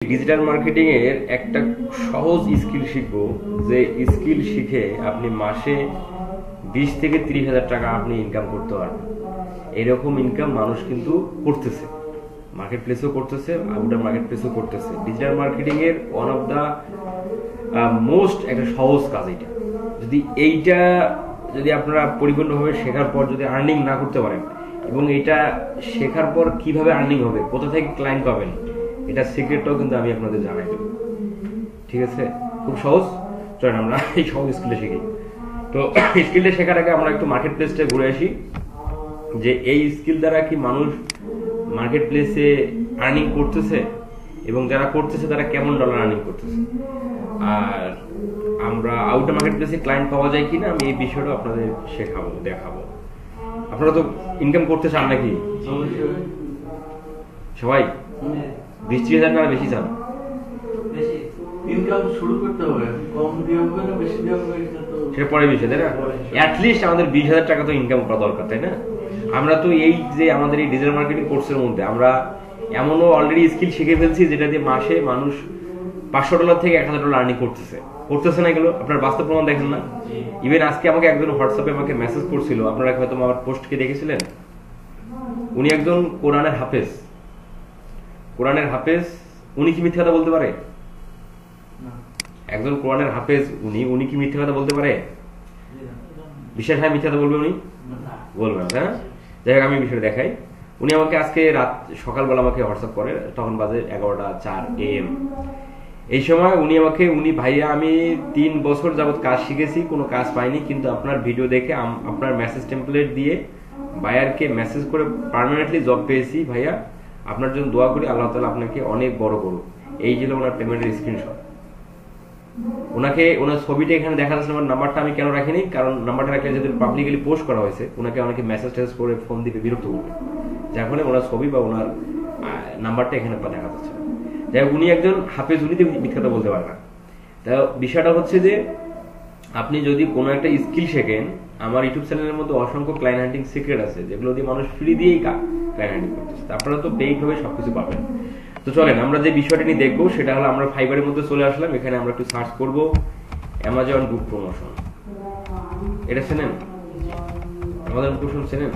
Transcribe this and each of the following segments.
Digital marketing এর একটা সহজ স্কিল শিখবো, যে স্কিল শিখে আপনি মাসে 20 থেকে 30,000 টাকা আপনি ইনকাম করতে পারবেন। এরকম ইনকাম মানুষ কিন্তু করতেছে, মার্কেট প্লেসও করতেছে, আউটার মার্কেট প্লেসও করতেছে। ডিজিটাল মার্কেটিং এর ওয়ান অফ দা মোস্ট একটা সহজ কাজ এটা। যদি আপনারা পরিপূর্ণভাবে শেখার পর যদি আর্নিং না করতে পারেন, এবং এটা শেখার পর কিভাবে আর্নিং হবে, কোথা থেকে ক্লায়েন্ট পাবেন, এটা সিক্রেটটাও কিন্তু আমি আপনাদের জানাই দেবো। ঠিক আছে, খুব সহজ। চলেন আমরা এই সহজ স্কিলটা শিখি। তো স্কিলটা শেখার আগে আমরা একটু মার্কেট প্লেসটা ঘুরে আসি, যে এই স্কিল দ্বারা কি মানুষ মার্কেট প্লেসে আর্নিং করতেছে, এবং যারা করতেছে তারা কেমন ডলার আর্নিং করতেছে, আর আমরা আউটার মার্কেট প্লেসে ক্লায়েন্ট পাওয়া যায় কিনা, আমি এই বিষয়টা আপনাদের শেখাবো, দেখাবো। আপনারা তো ইনকাম করতে চান নাকি সবাই? 20,000 টাকা বেশি চান? সেটা পরে বিষয়, তাই না? অ্যাটলিস্ট আমাদের 20,000 টাকা তো ইনকাম করা দরকার, তাই না? আমরা তো এই যে আমাদের এই ডিজিটাল মার্কেটিং কোর্সের মধ্যে আমরা এমনও অলরেডি স্কিল শিখে ফেলছি যেটা দিয়ে মাসে মানুষ $500 থেকে $1,000 আর্নিং করতেছে না। এগুলো আপনার বাস্তব প্রমাণ দেখেন না? ইভেন আজকে আমাকে একজন হোয়াটসঅ্যাপে আমাকে মেসেজ করছিল, আপনারা হয়তো আমার পোস্টকে দেখেছিলেন। উনি একজন কোরআনের হাফেজ। উনি কি মিথ্যা কথা বলতে পারে? একজন কোরআনের হাফেজ উনি কি মিথ্যা কথা বলতে পারে? বিশ্বাস হয় মিথ্যা কথা বলবে? উনি বলবে না। হ্যাঁ, যাই হোক, আমি বিষয়টা দেখাই। উনি আমাকে আজকে সকালবেলা আমাকে হোয়াটসঅ্যাপ করে, তখন বাজে 11:04 AM। এই সময় উনি ভাইয়া, আমি 3 বছর যাবত কাজ শিখেছি, কোনো কাজ পাইনি, কিন্তু আপনার ভিডিও দেখে আপনার মেসেজ টেমপ্লেট দিয়ে বায়ারকে মেসেজ করে পার্মানেন্টলি জব পেয়েছি। ভাইয়া আপনার জন্য দোয়া করি, আল্লাহ তাআলা আপনাকে অনেক বড় করুক। এই ছিল ওনার পেমেন্টের স্ক্রিনশট। ওনার ছবিটা এখানে দেখা যাচ্ছে। আমার নাম্বারটা আমি কেন রাখিনি, কারণ নাম্বারটা রাখলে যেহেতু পাবলিকলি পোস্ট করা হয়েছে, ওনাকে অনেকে মেসেজ করে ফোন দিতে বিরক্ত করবে, যার ফলে ওনার ছবি বা ওনার নাম্বারটা এখানে দেখা যাচ্ছে। যাই হোক, উনি একজন হাফেজ, উনি মিথ্যা কথা বলতে পারে না। তা বিষয়টা হচ্ছে যে আপনি যদি কোনো একটা স্কিল শেখেন, আমার ইউটিউব চ্যানেলের মধ্যে অসংখ্য ক্লায়েন্ট হান্টিং সিক্রেট আছে, যেগুলো দিয়ে মানুষ ফ্রি দিয়েই ক্লায়েন্ট হান্টিং করতেছে। আপনারা তো পেইড ভাবে সবকিছু পাবেন। তো চলেন আমরা যে বিষয়টা নিয়ে দেখবো, সেটা হলো আমরা ফাইবারের মধ্যে চলে আসলাম। এখানে আমরা একটু সার্চ করব অ্যামাজন বুক প্রমোশন। এটা চেনেন? অ্যামাজন বুক প্রমোশন চেনেন?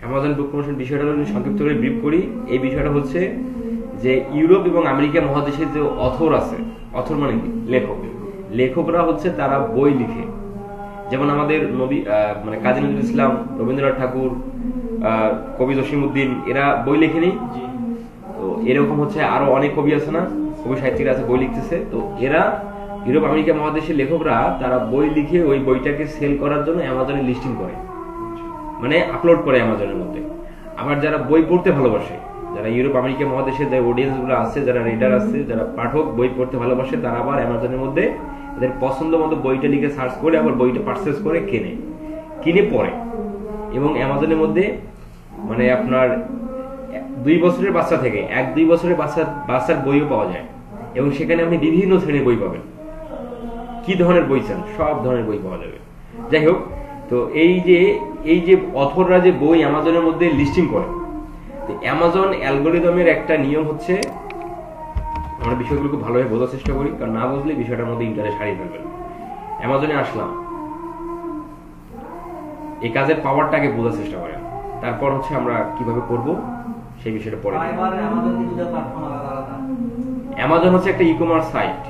অ্যামাজন বুক প্রমোশন বিষয়টা হলো, সংক্ষিপ্ত করে ব্রিফ করি। এই বিষয়টা হচ্ছে যে ইউরোপ এবং আমেরিকা মহাদেশের যে অথর আছে, অথর মানে কি? লেখকরা হচ্ছে তারা বই লিখে। যেমন আমাদের মানে কাজী নজরুল ইসলাম, রবীন্দ্রনাথ ঠাকুর, কবি জসিমউদ্দিন, এরা বই লেখেনি? তো এরকম হচ্ছে আরো অনেক কবি আছে না, কবি সাহিত্যিকরা আছে, বই লিখতেছে। তো এরা ইউরোপ আমেরিকা মহাদেশের লেখকরা তারা বই লিখে ওই বইটাকে সেল করার জন্য অ্যামাজনে লিস্টিং করে, মানে আপলোড করে অ্যামাজনের মধ্যে। আবার যারা বই পড়তে ভালোবাসে, যারা ইউরোপ আমেরিকা মহাদেশের যে অডিয়েন্স গুলো আছে, যারা রিডার আছে, যারা পাঠক বই পড়তে ভালোবাসে, তারা আবার অ্যামাজনের মধ্যে তাদের পছন্দ মতো বইটা লিখে সার্চ করে আবার বইটা পারচেজ করে কিনে পড়ে। এবং অ্যামাজনের মধ্যে মানে আপনার 2 বছরের বাচ্চা থেকে 1-2 বছরের বাচ্চার বইও পাওয়া যায়, এবং সেখানে আপনি বিভিন্ন শ্রেণীর বই পাবেন। কি ধরনের বই চান, সব ধরনের বই পাওয়া যাবে। যাই হোক, তো এই যে অথররা যে বই অ্যামাজনের মধ্যে লিস্টিং করে, অ্যামাজন অ্যালগোরিদমের একটা নিয়ম হচ্ছে, আমরা বিষয়গুলোকে ভালোভাবে বোঝার চেষ্টা করি, কারণ না বুঝলে বিষয়টার মধ্যে ইন্টারেস্ট হারিয়ে ফেলবেন। অ্যামাজনে আসলাম, এই কাজের পাওয়ারটাকে বোঝার চেষ্টা করেন, তারপর হচ্ছে আমরা কিভাবে করব সেই বিষয়টা পরে। অ্যামাজন হচ্ছে একটা ই কমার্স সাইট,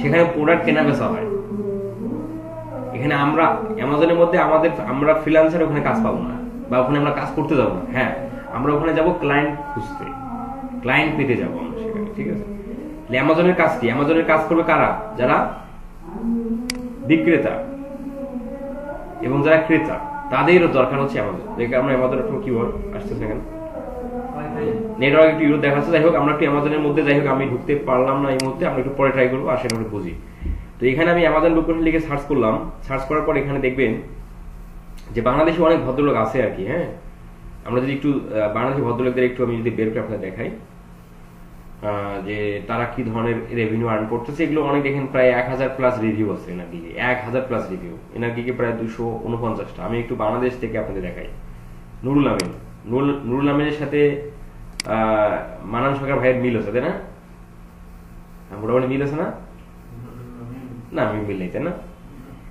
সেখানে প্রোডাক্ট কেনা বেচা হয়। এখানে আমরা অ্যামাজনের মধ্যে আমরা ফ্রিল্যান্সার ওখানে কাজ পাবো না, বা ওখানে আমরা কাজ করতে যাবো না। হ্যাঁ, আমরা ওখানে যাব ক্লায়েন্ট খুঁজতে, ক্লায়েন্ট পেতে যাবো আমরা সেখানে। ঠিক আছে, অ্যামাজনের কাজ কি? অ্যামাজনের কাজ করবে কারা? যারা বিক্রেতা এবং যারা ক্রেতা, তাদেরও দরকার হচ্ছে অ্যামাজন। দেখে আমরা অ্যামাজনের কি বল আসতেছে না, নেটওয়ার্ক একটু ইউরোপ দেখাচ্ছে। যাই হোক, আমরা একটু অ্যামাজনের মধ্যে, যাই হোক আমি ঢুকতে পারলাম না এই মুহূর্তে, আমরা একটু পরে ট্রাই করবো, আসেন আমরা বুঝি। তো এখানে আমি অ্যামাজন বুক প্রমোশন লিখে সার্চ করলাম। সার্চ করার পর এখানে দেখবেন যে বাংলাদেশে অনেক ভদ্রলোক আছে আর কি। হ্যাঁ, আমরা যদি একটু বাংলাদেশি ভদ্রলোকদের একটু আমি যদি বের করে আপনাদের দেখাই, যে তারা কি ধরনের রেভিনিউ আর্ন করতেছে, এগুলো অনেক দেখেন প্রায় 1000+ রিভিউ আছে এনার দিকে, 1000+ রিভিউ এনার দিকে, প্রায় 249টা। আমি একটু বাংলাদেশ থেকে আপনাদের দেখাই। নুরুল আমিনের সাথে মানান সরকার ভাইয়ের মিল আছে, তাই না? মোটামুটি মিল আছে না? না আমি মিল নেই, তাই না?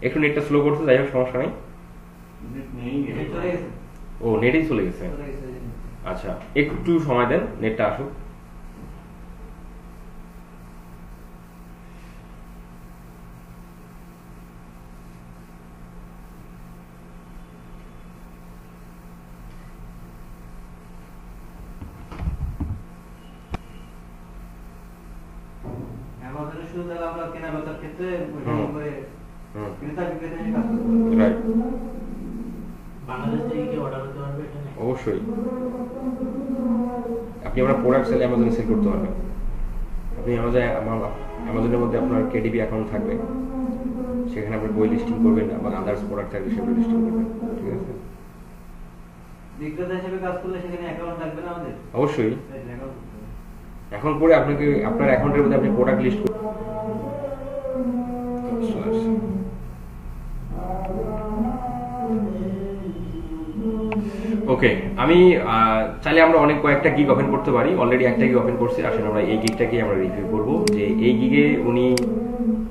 একটু নেটটা স্লো করতে, যাই হোক সমস্যা নেই। ও নেটেই চলে গেছে, আচ্ছা একটু সময় দেন, নেটটা আসুক। অবশ্যই আপনি আপনার প্রোডাক্ট সেল অ্যামাজনে সেল করতে পারবেন। আপনি অ্যামাজনের মধ্যে আপনার কেডিবি অ্যাকাউন্ট থাকবে, সেখানে আপনি বই লিস্টিং করবেন এবং আদার্স প্রোডাক্ট থাকবে সেগুলো লিস্টিং করবেন, ঠিক আছে? বিক্রেতা হিসেবে কাজ করলে সেখানে অ্যাকাউন্ট থাকবে না আমাদের? অবশ্যই। এখন পরে আপনাকে আপনার অ্যাকাউন্টের মধ্যে আপনি প্রোডাক্ট লিস্ট করবেন। ওকে, আমি চাইলে আমরা অনেক কয়েকটা গিগ ওপেন করতে পারি, অলরেডি একটা গিগ ওপেন করছি। আসলে আমরা এই গিগটাকে আমরা রিভিউ করব যে এই গিগে উনি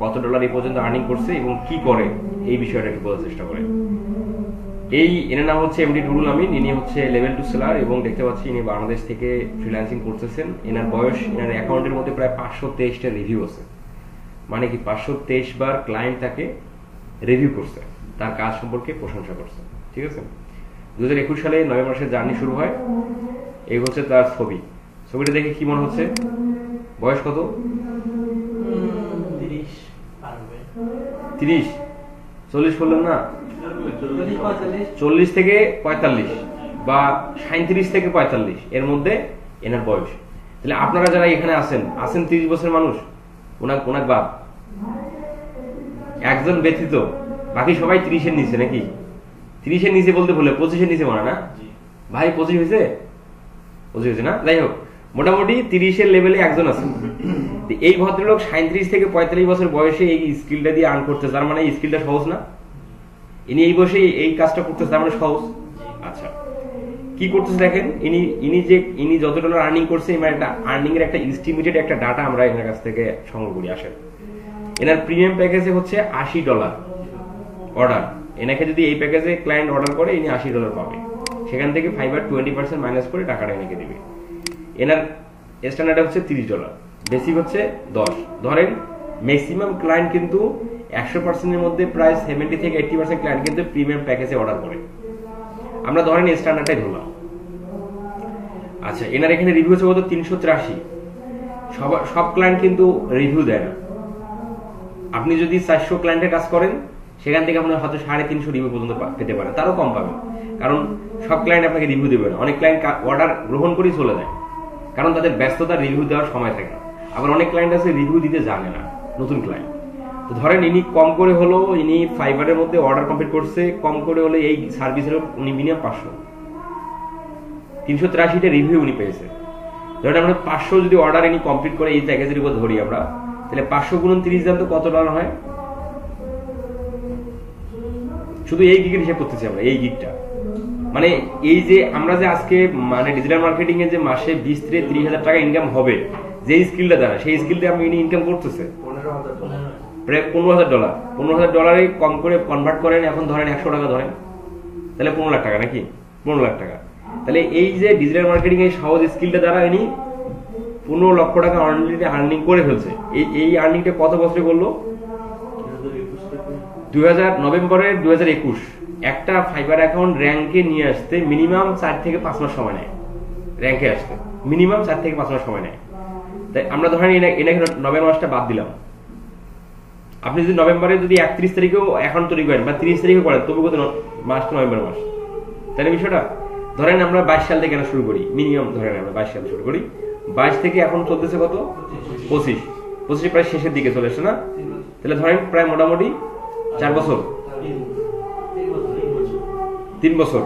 কত ডলার এই পর্যন্ত আর্নিং করছে এবং কি করে এই বিষয়টাকে বোঝার চেষ্টা করে। এনার নাম হচ্ছে এমডি নুরুল আমিন, ইনি হচ্ছে লেভেল 2 সেলার এবং দেখতে পাচ্ছি ইনি বাংলাদেশ থেকে ফ্রিল্যান্সিং করতেছেন। এনার বয়স, এনার অ্যাকাউন্টের মধ্যে প্রায় 523টা রিভিউ আছে, মানে কি 523 বার ক্লায়েন্ট তাকে রিভিউ করছে, তার কাজ সম্পর্কে প্রশংসা করছে, ঠিক আছে? 2021 সালে নভেম্বর মাসে জার্নি শুরু হয়। এই হচ্ছে তার ছবি, ছবিটা দেখে কি মনে হচ্ছে? বয়স কত? 30 40 বললেন না? 40 থেকে 45 বা 37 থেকে 45 এর মধ্যে এনার বয়স। তাহলে আপনারা যারা এখানে আছেন 30 বছরের মানুষ, ওনার বাপ একজন ব্যতীত বাকি সবাই 30-এর নিচে, নাকি? 30-এর নিচে বলতে ভুলে 25-এর নিচে মনে না ভাই? 25 হয়েছে? 25 হয়েছে না? যাই হোক, মোটামুটি 30-এর লেভেলে একজন আছে। এই ভদ্রলোক 37 থেকে 45 বছর বয়সে এই স্কিলটা দিয়ে আর্ন করতেছে, তার মানে এই স্কিলটা সহজ না? ইনি এই বয়সে এই কাজটা করতেছে, তার মানে সহজ। আচ্ছা, কি করতেছে দেখেন, ইনি যত ডলার আর্নিং করছে, একটা আর্নিং এর একটা এস্টিমেটেড একটা ডাটা আমরা এনার কাছ থেকে সংগ্রহ করি। আসেন, এনার প্রিমিয়াম প্যাকেজে হচ্ছে $80 অর্ডার। এনাকে যদি এই প্যাকেজে ক্লায়েন্ট অর্ডার করে ইনি $80 পাবে, সেখান থেকে ফাইবার 20% মাইনাস করে টাকাটা এনাকে দিবে। এনার স্ট্যান্ডার্ড হচ্ছে $30, বেসিক হচ্ছে 10। ধরেন ম্যাক্সিমাম ক্লায়েন্ট কিন্তু 100%-এর মধ্যে প্রায় 70 থেকে 80% ক্লায়েন্ট কিন্তু প্রিমিয়াম প্যাকেজে অর্ডার করে। আমরা ধরেন স্ট্যান্ডার্ডটাই ধরলাম। আচ্ছা, এনার এখানে রিভিউ হচ্ছে কত? 383। সব ক্লায়েন্ট কিন্তু রিভিউ দেয় না। আপনি যদি 400 ক্লায়েন্টের কাজ করেন, সেখান থেকে আপনার হয়তো 350 রিভিউ পর্যন্ত পেতে পারেন, তারও কম পাবেন, কারণ সব ক্লায়েন্ট আপনাকে রিভিউ দেবে না। অনেক ক্লায়েন্ট অর্ডার গ্রহণ করেই চলে যায়, কারণ তাদের ব্যস্ততা রিভিউ দেওয়ার সময় থাকে না। আবার অনেক ক্লায়েন্ট আছে রিভিউ দিতে জানে না, নতুন ক্লায়েন্ট। তো ধরেন ইনি কম করে হলো, ইনি ফাইবারের মধ্যে অর্ডার কমপ্লিট করছে, কম করে হলে এই সার্ভিসের উনি মিনিমাম 500, 383টা রিভিউ উনি পেয়েছে। ধরেন আমরা 500 যদি অর্ডার ইনি কমপ্লিট করে এই প্যাকেজের উপর ধরি আমরা, তাহলে 500 গুণন 30 দাম তো কত ডলার হয়? শুধু এই গিগের হিসাব করতেছি আমরা, এই গিগটা মানে এই যে আমরা যে আজকে মানে ডিজিটাল মার্কেটিং এ যে মাসে 20 থেকে 30,000 টাকা ইনকাম হবে যে স্কিলটা দ্বারা, সেই স্কিলটা আমি ইনকাম করতেছে প্রায় $15,000। $15,000 কম করে কনভার্ট করেন, এখন ধরেন 100 টাকা ধরেন, তাহলে 15 লাখ টাকা, নাকি? 15 লাখ টাকা। তাহলে এই যে ডিজিটাল মার্কেটিং এর সহজ স্কিলটা দ্বারা ইনি 15 লক্ষ টাকা অলরেডি আর্নিং করে ফেলছে। এই আর্নিংটা কত বছরে করলো? নভেম্বরের 2021। একটা ফাইবার অ্যাকাউন্ট র্যাঙ্কে নিয়ে আসতে মিনিমাম 4 থেকে 5 মাস সময় নেয়, র্যাঙ্কে আসতে মিনিমাম 4 থেকে 5 মাস সময় নেয়। তাই আমরা ধরেন এনাকে নভেম্বর মাসটা বাদ দিলাম। আপনি যদি নভেম্বরে যদি 31 তারিখেও অ্যাকাউন্ট তৈরি করেন বা 30 তারিখে করেন, তবু কত মাসটা? নভেম্বর মাস, তাই না? বিষয়টা ধরেন আমরা 22 সাল থেকে শুরু করি, মিনিমাম ধরেন আমরা 22 সাল শুরু করি, 22 থেকে এখন চলতেছে কত? 25 প্রায় শেষের দিকে চলে এসছে না? তাহলে ধরেন প্রায় মোটামুটি 4 বছর, 3 বছর,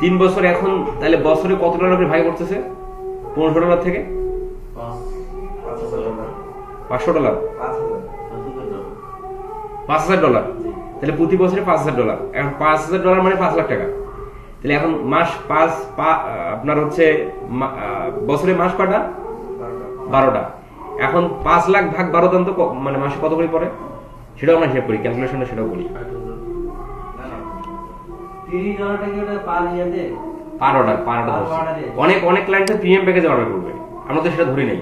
3 বছর। এখন তাহলে বছরে কত ডলার ভাই করতেছে? $15,000 থেকে $500, $5,000। তাহলে প্রতি বছরে $5,000। এখন $5,000 মানে 5 লাখ টাকা। তাহলে এখন মাস 5 আপনার হচ্ছে বছরে মাস কটা? 12টা। এখন 5 লাখ ভাগ 12 দেন তো মানে মাসে কত করে পড়ে সেটাও আমরা হিসাব করি, ক্যালকুলেশনটা সেটাও করি। পার অর্ডার অনেক অনেক ক্লায়েন্ট প্রিমিয়াম প্যাকেজে অর্ডার করবে, আমরা তো সেটা ধরি নাই,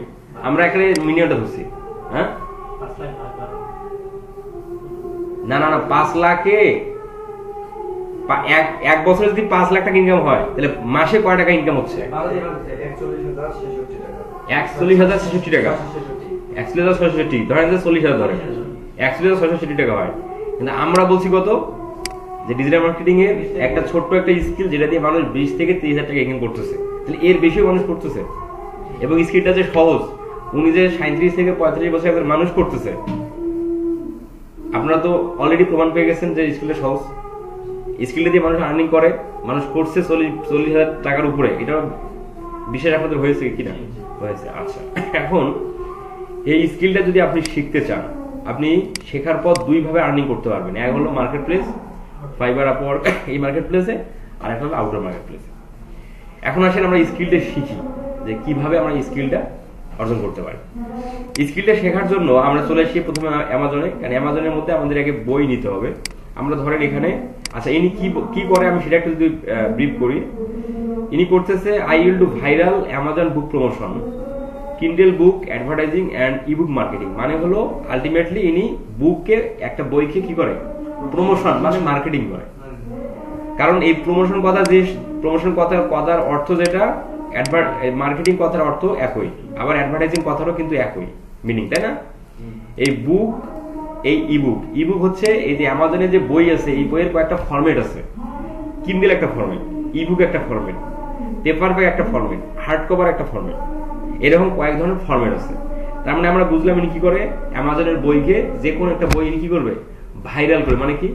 আমরা একটা মিনিমামটা ধরছি। হ্যাঁ না না না 5 লাখে এক বছরে যদি 5 লাখ টাকা ইনকাম হয় তাহলে মাসে কয় টাকা ইনকাম হচ্ছে? 41,066 টাকা। 41,666 ধরেন যে 40,000 ধরে 41,666 টাকা হয়। কিন্তু আমরা বলছি কত, যে ডিজিটাল মার্কেটিং এর একটা ছোট্ট একটা স্কিল যেটা দিয়ে মানুষ 20 থেকে 30,000 টাকা ইনকাম করতেছে, তাহলে এর বেশি মানুষ করতেছে। এবং স্কিলটা যে সহজ, উনি যে 37 থেকে 35 বছর আগের মানুষ করতেছে, আপনারা তো অলরেডি প্রমাণ পেয়ে গেছেন যে স্কিলটা সহজ। স্কিলটা দিয়ে মানুষ আর্নিং করে, মানুষ করছে 40,000 টাকার উপরে। এটা বিশেষ আপনাদের হয়েছে কিনা? হয়েছে। আচ্ছা, এখন এই স্কিলটা যদি আপনি শিখতে চান, আপনি শেখার পর দুই ভাবে আর্নিং করতে পারবেন। এক হলো মার্কেট প্লেস, ফাইবার, আপওয়ার্ক, এই মার্কেট প্লেসে, আর একটা হলো আউটডোর মার্কেট প্লেসে। এখন আসেন আমরা স্কিলটা শিখি যে কিভাবে আমরা স্কিলটা অর্জন করতে পারি। স্কিলটা শেখার জন্য আমরা চলে আসি প্রথমে অ্যামাজনে, কারণ অ্যামাজনের মধ্যে আমাদের আগে বই নিতে হবে। আমরা ধরেন এখানে, আচ্ছা ইনি কি করে আমি সেটা একটু যদি ব্রিফ করি। ইনি করতেছে I will do viral Amazon book promotion, Kindle book advertising and ebook marketing. মানে হলো আলটিমেটলি ইনি বুককে, একটা বইকে কি করে, প্রমোশন মানে মার্কেটিং করে। কারণ এই প্রমোশন কথার অর্থ যেটা, মার্কেটিং কথার অর্থ একই, আবার অ্যাডভার্টাইজিং কথারও কিন্তু একই মিনিং, তাই না? এই বুক, এই ইবুক হচ্ছে এই যে অ্যামাজনে যে বই আছে, এই বইয়ের কয়েকটা ফরম্যাট আছে। কিন্ডেল একটা ফরম্যাট, ইবুক একটা ফরম্যাট, পেপার ব্যাগ একটা ফরম্যাট, হার্ড কভার একটা ফরম্যাট, এরকম কয়েক ধরনের ফরম্যাট আছে। তার মানে আমরা বুঝলাম ইনি কি করে, অ্যামাজনের বইকে, যে কোনো একটা বই ইনি কি করবে, ভাইরাল করবে, মানে কি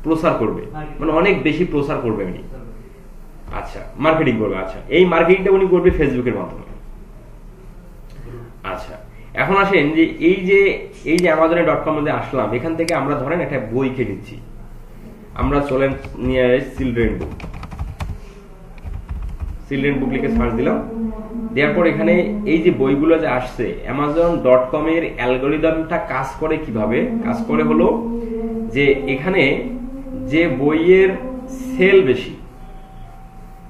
প্রচার করবে, মানে অনেক বেশি প্রচার করবে উনি। আচ্ছা, মার্কেটিং করবে। আচ্ছা, এই মার্কেটিংটা উনি করবে ফেসবুকের মাধ্যমে। আচ্ছা, এখন আসেন যে এই যে অ্যামাজনে.com মধ্যে আসলাম, এখান থেকে আমরা ধরেন একটা বইকে নিচ্ছি, আমরা চলেন নিয়ে চিলড্রেন বুক লিখে সার্চ দিলাম, দেওয়ার পর এখানে এই যে বইগুলো যে আসছে, অ্যামাজন.com এর অ্যালগরিদমটা কাজ করে কিভাবে কাজ করে হলো যে এখানে যে বইয়ের সেল বেশি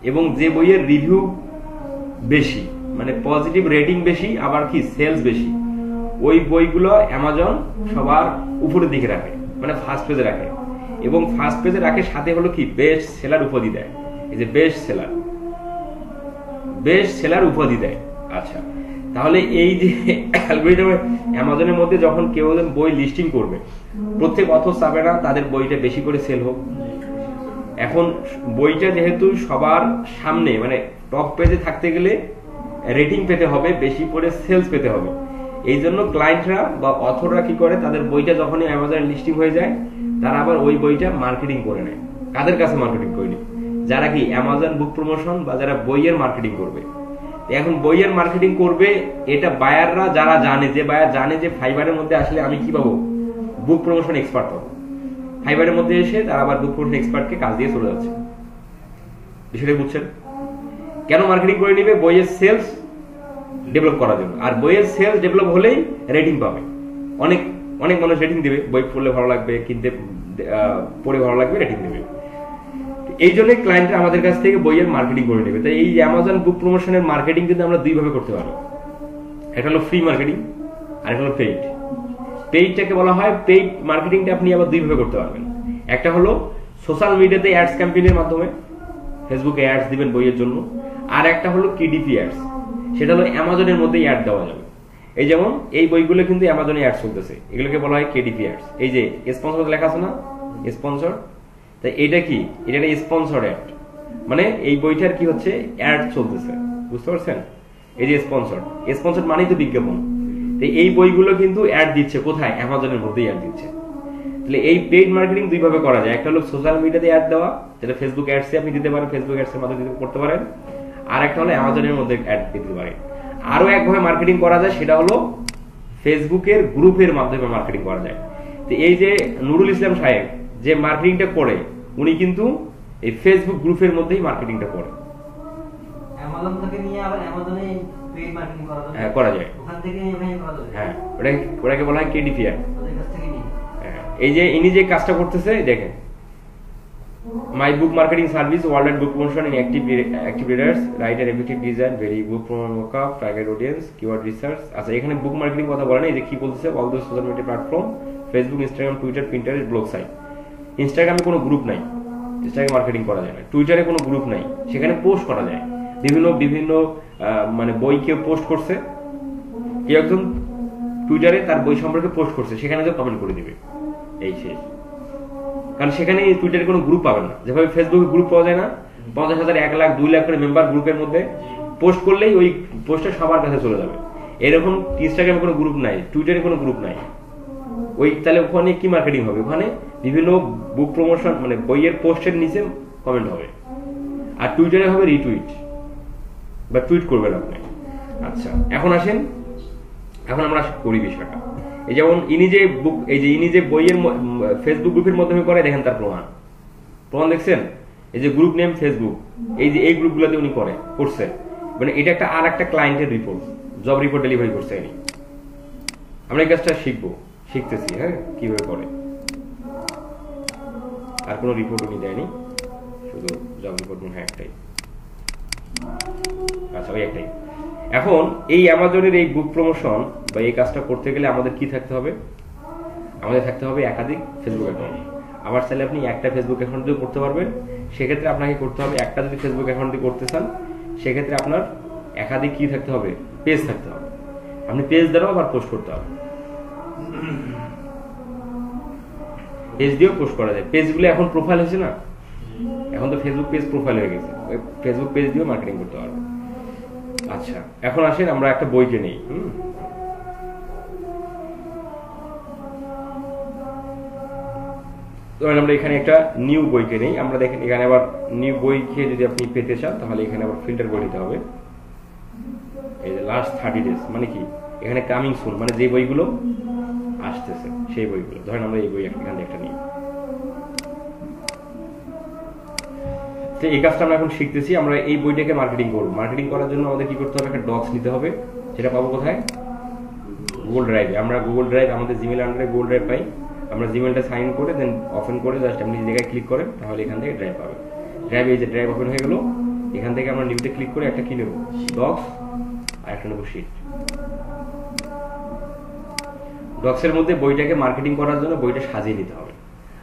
এবং যে বইয়ের রিভিউ বেশি, মানে পজিটিভ রেটিং বেশি, আবার কি সেলস বেশি, ওই বইগুলো অ্যামাজন সবার উপরের দিকে রাখে, মানে ফার্স্ট পেজে রাখে। এবং ফার্স্ট পেজে রাখে, সাথে হলো কি বেস্ট সেলার উপাধি দেয়। এই যে বেস্ট সেলার উপাধি দেয়। আচ্ছা, তাহলে এই যে অ্যালগরিদমে অ্যামাজনের মধ্যে যখন কেউ বই লিস্টিং করবে, প্রত্যেক অথর চাবে না তাদের বইটা বেশি করে সেল হোক। এখন বইটা যেহেতু সবার সামনে, মানে টপ পেজে থাকতে গেলে রেটিং পেতে হবে, বেশি করে সেলস পেতে হবে। এই জন্য ক্লায়েন্টরা বা অথররা কি করে, তাদের বইটা যখনই অ্যামাজনে লিস্টিং হয়ে যায়, তারা আবার ওই বইটা মার্কেটিং করে নেয়। কাদের কাছে মার্কেটিং করে নেয়? যারা কি অ্যামাজন বুক প্রমোশন বা যারা বইয়ের মার্কেটিং করবে। এখন বইয়ের মার্কেটিং করবে, এটা বায়াররা যারা জানে যে ফাইবারের মধ্যে আসলে আমি কি পাবো, বুক প্রমোশন এক্সপার্ট পাবো। ফাইবারের মধ্যে এসে তারা আবার বুক প্রমোশন এক্সপার্টকে কাজ দিয়ে চলে যাচ্ছে। বিষয়টা বুঝছেন? কেন মার্কেটিং করে নিবে? বইয়ের সেলস ডেভেলপ করার জন্য। আর বইয়ের সেলস ডেভেলপ হলেই রেটিং পাবে, অনেক অনেক মানুষ রেটিং দিবে, বই পড়লে ভালো লাগবে, কিনতে পড়ে ভালো লাগবে, রেটিং দেবে। এই জন্য ক্লায়েন্টরা আমাদের কাছ থেকে বইয়ের মার্কেটিং করে নেবে। তাই এই অ্যামাজন বুক প্রমোশনের মার্কেটিং কিন্তু আমরা দুই ভাবে করতে পারবো। একটা হলো ফ্রি মার্কেটিং, আর একটা হলো পেইড। পেইডটাকে বলা হয় পেইড মার্কেটিংটা আপনি আবার দুই ভাবে করতে পারবেন। একটা হলো সোশ্যাল মিডিয়াতে অ্যাডস ক্যাম্পেইনের মাধ্যমে, ফেসবুকে অ্যাডস দিবেন বইয়ের জন্য। আর একটা হলো কেডিপি অ্যাডস, সেটা হলো অ্যামাজনের মধ্যেই অ্যাড দেওয়া যাবে। এই যেমন এই বইগুলো কিন্তু অ্যামাজনে অ্যাড চলতেছে, এগুলোকে বলা হয় কেডিপি অ্যাডস। এই যে স্পন্সর লেখা আছে না, স্পন্সর, তাই এটা কি, এটা একটা স্পন্সর অ্যাড, মানে এই বইটার কি হচ্ছে, অ্যাড চলতেছে, বুঝতে পারছেন? এই যে স্পন্সর মানেই তো বিজ্ঞাপন। এই বইগুলো কিন্তু অ্যাড দিচ্ছে কোথায়, অ্যামাজনের মধ্যেই অ্যাড দিচ্ছে। তাহলে এই পেইড মার্কেটিং দুই ভাবে করা যায়। একটা হলো সোশ্যাল মিডিয়াতে অ্যাড দেওয়া, যেটা ফেসবুক অ্যাডসে আপনি দিতে পারেন, ফেসবুক অ্যাডস এর মাধ্যমে করতে পারেন। আর একটা হলো অ্যামাজনের মধ্যে অ্যাড দিতে পারেন। আরো একভাবে মার্কেটিং করা যায়, সেটা হলো ফেসবুকের গ্রুপের মাধ্যমে মার্কেটিং করা যায়। তো এই যে নুরুল ইসলাম সাহেব যে মার্কেটিংটা করে, উনি কিন্তু এই ফেসবুক গ্রুপের মধ্যেই মার্কেটিংটা করে। অ্যামাজন থেকে নিয়ে আবার অ্যামাজনে পেইড মার্কেটিং করা যাবে। হ্যাঁ করা যায়, ওখান থেকে এমআই করা যাবে। হ্যাঁ ওটাকে বলা হয় কেডিপিআর। ওদের কাছ থেকে নিই। হ্যাঁ এই যে ইনি যে কাজটা করতেছে দেখেন, My book marketing service, worldwide book promotion in active readers, writer effective design, very book mock-up, target audience, keyword research। আচ্ছা এখানে বুক মার্কেটিং কথা বলে না, এই যে কি বলতেছে, all those social media platform, Facebook, Instagram, Twitter, Pinterest, blog site. ইনস্টাগ্রামে কোনো গ্রুপ নাই, ইনস্টাগ্রামে মার্কেটিং করা যায় না। টুইটারে কোনো গ্রুপ নাই, সেখানে পোস্ট করা যায়। বিভিন্ন মানে বই কেউ পোস্ট করছে, কেউ একজন টুইটারে তার বই সম্পর্কে পোস্ট করছে, সেখানে যে কমেন্ট করে দিবে, এই শেষ। কারণ সেখানে টুইটারে কোনো গ্রুপ পাবেন না, যেভাবে ফেসবুকে গ্রুপ পাওয়া যায় না, 50,000, 1 লাখ, 2 লাখ করে মেম্বার গ্রুপের মধ্যে পোস্ট করলেই ওই পোস্টটা সবার কাছে চলে যাবে। এরকম ইনস্টাগ্রামে কোনো গ্রুপ নাই, টুইটারে কোনো গ্রুপ নাই। ওই তাহলে ওখানে কি মার্কেটিং হবে? ওখানে বিভিন্ন বুক প্রমোশন মানে বইয়ের পোস্টের নিচে কমেন্ট হবে, আর টুইটারে হবে রিটুইট বা টুইট করবেন আপনি। আচ্ছা এখন আসেন, এখন আমরা করি বিষয়টা। এই যেমন ইনি যে বইয়ের ফেসবুক গ্রুপের মাধ্যমে করে, দেখেন তার প্রমাণ দেখছেন? এই যে গ্রুপ নেম ফেসবুক, এই গ্রুপগুলোতে উনি করছে, মানে এটা একটা আর একটা ক্লায়েন্টের রিপোর্ট, জব রিপোর্ট ডেলিভারি করছে ইনি। আমরা এই কাজটা শিখতেছি, হ্যাঁ কিভাবে করে। আর কোনো রিপোর্ট উনি দেয়নি, শুধু জব রিপোর্ট, হ্যাঁ একটাই। আচ্ছা ওই একটাই। এখন এই অ্যামাজনের এই বুক প্রমোশন বা এই কাজটা করতে গেলে আমাদের কি থাকতে হবে? আমাদের থাকতে হবে একাধিক ফেসবুক অ্যাকাউন্ট। আবার চাইলে আপনি একটা ফেসবুক অ্যাকাউন্ট দিয়ে করতে পারবেন। সেক্ষেত্রে আপনাকে করতে হবে, একটা যদি ফেসবুক অ্যাকাউন্ট দিয়ে করতে চান, সেক্ষেত্রে আপনার একাধিক কি থাকতে হবে? পেজ থাকতে হবে। আপনি পেজ দ্বারাও আবার পোস্ট করতে হবে, পেজ দিয়েও পোস্ট করা যায়। পেজগুলো এখন প্রোফাইল হয়েছে না, এখন তো ফেসবুক পেজ প্রোফাইল হয়ে গেছে, ফেসবুক পেজ দিয়েও মার্কেটিং করতে পারবে। আচ্ছা এখন আসেন আমরা একটা বইকে নেই। আমরা এখানে একটা নিউ বইকে নেই। আমরা দেখেন এখানে আবার নিউ বইকে যদি আপনি পেতে চান, তাহলে এখানে আবার ফিল্টার করে দিতে হবে। এই যে লাস্ট 30 days মানে কি, এখানে কামিং সুন মানে যে বইগুলো আসতেছে সেই বইগুলো। ধরেন আমরা এই বই এখানে একটা নিই। এই কাজটা আমরা এখন শিখতেছি। আমরা এই বইটাকে মার্কেটিং করবো। মার্কেটিং করার জন্য আমাদের কি করতে হবে? একটা ডক্স নিতে হবে। সেটা পাবো কোথায়? গুগল ড্রাইভে। আমরা গুগল ড্রাইভ, আমাদের জিমেল আন্ডারে গুগল ড্রাইভ পাই। আমরা জিমেলটা সাইন করে দেন ওপেন করে জাস্ট আপনি জায়গায় ক্লিক করেন, তাহলে এখান থেকে ড্রাইভ পাবেন। ড্রাইভে এই যে ড্রাইভ ওপেন হয়ে গেল, এখান থেকে আমরা নিউতে ক্লিক করে একটা কি নেব? ডক্স, আর একটা নেব শিট। ডক্সের মধ্যে বইটাকে মার্কেটিং করার জন্য বইটা সাজিয়ে নিতে হবে,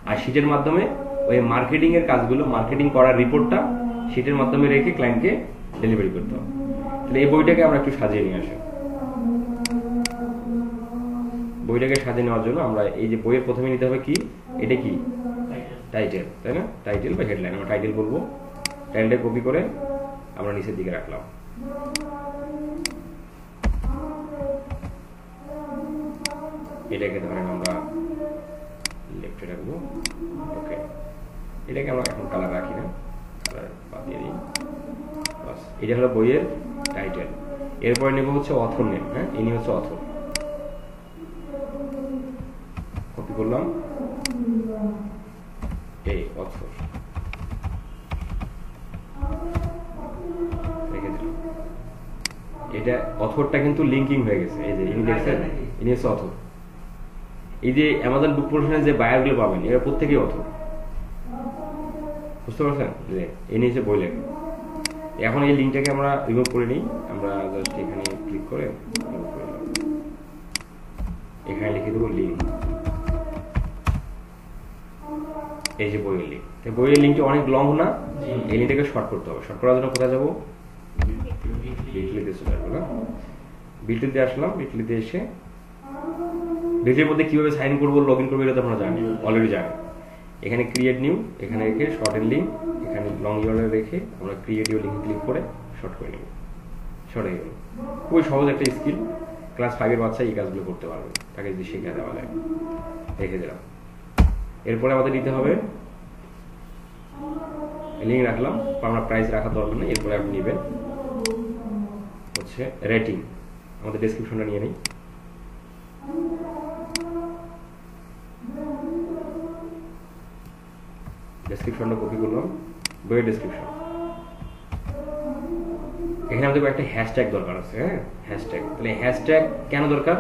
আর শিটের মাধ্যমে ওই মার্কেটিং এর কাজগুলো, মার্কেটিং করার রিপোর্টটা শিটের মাধ্যমে রেখে ক্লায়েন্টকে ডেলিভারি করতে হবে। তাহলে এই বইটাকে আমরা একটু সাজিয়ে নিয়ে আসি। বইটাকে সাজিয়ে নেওয়ার জন্য আমরা এই যে বইয়ের প্রথমে নিতে হবে কি, এটা কি টাইটেল, তাই না? টাইটেল বা হেডলাইন, আমরা টাইটেল বলবো। টাইটেলটা কপি করে আমরা নিচের দিকে রাখলাম। এটাকে ধরেন আমরা লেফটে রাখবো। ওকে, এটাকে আমরা এখন কালার রাখি না, কালার বাদ দিয়ে দিই। বাস, এটা হলো বইয়ের টাইটেল। এরপরে নেব হচ্ছে অথর নেম। হ্যাঁ, ইনি হচ্ছে অথর। কপি করলাম, এই অথর রেখে দিলাম। এটা অথরটা কিন্তু লিঙ্কিং হয়ে গেছে। এই যে ইনি দেখছেন, ইনি হচ্ছে অথর। এই যে অ্যামাজন বুক প্রমোশনের যে বায়ারগুলো পাবেন, এরা প্রত্যেকেই অথর। বুঝতে পারছেন? যে এই নিচে বই লেখা। এখন এই লিঙ্কটাকে আমরা রিমুভ করে নিই। আমরা জাস্ট এখানে ক্লিক করে এখানে লিখে দেবো লিঙ্ক। এই যে বইয়ের লিঙ্ক, বইয়ের লিঙ্কটা অনেক লং না, এই লিঙ্কটাকে শর্ট করতে হবে। শর্ট করার জন্য কোথায় যাবো? বিটলিতে চলে আসবো না? বিটলিতে আসলাম। বিটলিতে এসে বিটলির মধ্যে কিভাবে সাইন করবো, লগ ইন করবো, এটা তো আপনারা জানেন, অলরেডি জানেন। এখানে ক্রিয়েট নিউ, এখানে রেখে শর্টের লিঙ্ক, এখানে লং ইউআরএল রেখে আমরা ক্রিয়েট ইউ লিঙ্ক ক্লিক করে শর্ট করে নেব। শর্ট হয়ে গেল। খুবই সহজ একটা স্কিল। ক্লাস 5-এর বাচ্চা এই কাজগুলো করতে পারবে, তাকে যদি শেখা দেওয়া যায়। রেখে দিলাম। এরপরে আমাদের নিতে হবে লিঙ্ক রাখলাম, আমরা প্রাইস রাখার দরকার নেই। এরপরে আপনি নেবেন হচ্ছে রেটিং। আমাদের ডেসক্রিপশনটা নিয়ে নিই। ডেসক্রিপশনটা কপি করলাম, বইয়ের ডেসক্রিপশন। এখানে আমাদের একটা হ্যাশট্যাগ দরকার আছে। হ্যাঁ, হ্যাশট্যাগ। তাহলে হ্যাশট্যাগ কেন দরকার?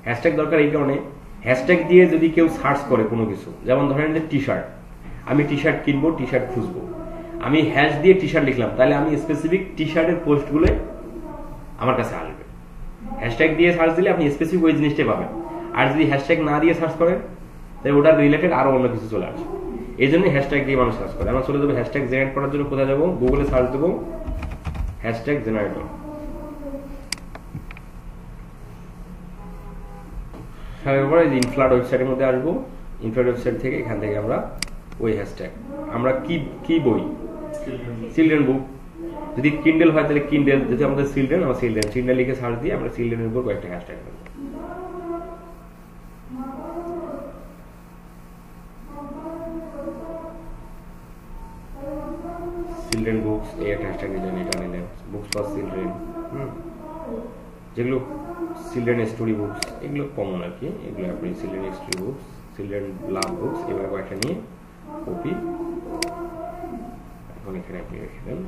হ্যাশট্যাগ দরকার এই কারণে, হ্যাশট্যাগ দিয়ে যদি কেউ সার্চ করে কোনো কিছু, যেমন ধরেন যে টি শার্ট, আমি টি শার্ট কিনবো, টি শার্ট খুঁজবো, আমি হ্যাশ দিয়ে টি শার্ট লিখলাম, তাহলে আমি স্পেসিফিক টি শার্টের পোস্টগুলো আমার কাছে আসবে। হ্যাশট্যাগ দিয়ে সার্চ দিলে আপনি স্পেসিফিক ওই জিনিসটাই পাবেন। আর যদি হ্যাশট্যাগ না দিয়ে সার্চ করেন তাহলে ওটার রিলেটেড আরো অন্য কিছু চলে আসে। এই জন্য হ্যাশট্যাগ দিয়ে মানুষ সার্চ করে। আমরা চলে যাবো হ্যাশট্যাগ জেনারেট করার জন্য। কোথায় যাবো? গুগলে সার্চ দেবো হ্যাশট্যাগ জেনারেটর। তারপরে ইনফ্লাড ওয়েবসাইটের মধ্যে আসবো। ইনফ্লাড ওয়েবসাইট থেকে এখান থেকে আমরা ওই হ্যাশট্যাগ, আমরা কি বই, চিলড্রেন বুক, যদি কিন্ডেল হয় তাহলে কিন্ডেল, যদি আমাদের চিলড্রেন, আমরা চিলড্রেন লিখে সার্চ দিয়ে আমরা চিলড্রেনের উপর কয়েকটা হ্যাশট্যাগ দেবো। চিলড্রেন বুকস এই একটা হ্যাশট্যাগ নিলেন, এটা নিলেন, বুকস ফর চিলড্রেন, যেগুলো চিলড্রেন স্টোরি বুকস এগুলো কমন আর কি, এগুলো আপনি children story books, children love books এভাবে কয়েকটা নিয়ে কপি, এখন এখানে আপনি রেখে দেন।